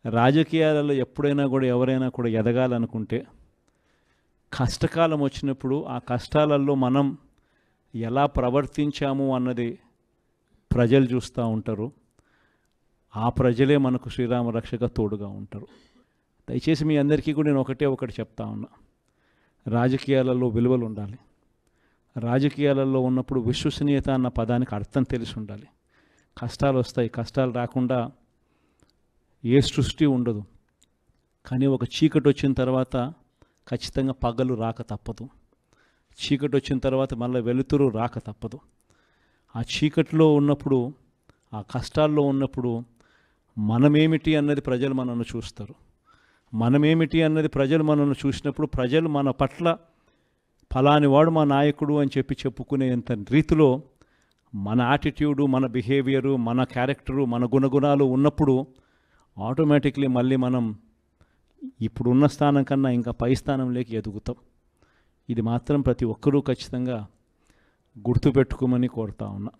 రాజకీయాలలో ఎప్పుడైనా కూడా ఎవరైనా కూడా ఎదగాలనుకుంటే కష్టకాలం వచ్చినప్పుడు ఆ కష్టాలలో మనం ఎలా ప్రవర్తించాము అన్నది ప్రజలు చూస్తూ ఉంటారు. ఆ ప్రజలే మనకు శ్రీరామ రక్షక తోడుగా ఉంటారు. దయచేసి మీ అందరికీ కూడా నేను ఒకటి చెప్తా ఉన్నా, రాజకీయాలలో విలువలు ఉండాలి. రాజకీయాలలో ఉన్నప్పుడు విశ్వసనీయత అన్న పదానికి అర్థం తెలిసి ఉండాలి. కష్టాలు వస్తాయి, కష్టాలు రాకుండా ఏ సృష్టి ఉండదు. కానీ ఒక చీకటి వచ్చిన తర్వాత ఖచ్చితంగా పగలు రాక తప్పదు. చీకటి వచ్చిన తర్వాత మళ్ళీ వెలుతురు రాక తప్పదు. ఆ చీకటిలో ఉన్నప్పుడు, ఆ కష్టాల్లో ఉన్నప్పుడు మనమేమిటి అన్నది ప్రజలు మనల్ని చూస్తారు. మనమేమిటి అన్నది ప్రజలు మనల్ని చూసినప్పుడు ప్రజలు మన పట్ల ఫలాని వాడు మా నాయకుడు అని చెప్పుకునేంత రీతిలో మన యాటిట్యూడు, మన బిహేవియరు, మన క్యారెక్టరు, మన గుణగుణాలు ఉన్నప్పుడు ఆటోమేటిక్లీ మళ్ళీ మనం ఇప్పుడున్న స్థానం కన్నా ఇంకా పై స్థానంలోకి ఎదుగుతాం. ఇది మాత్రం ప్రతి ఒక్కరూ ఖచ్చితంగా గుర్తుపెట్టుకోమని కోరుతా ఉన్నా.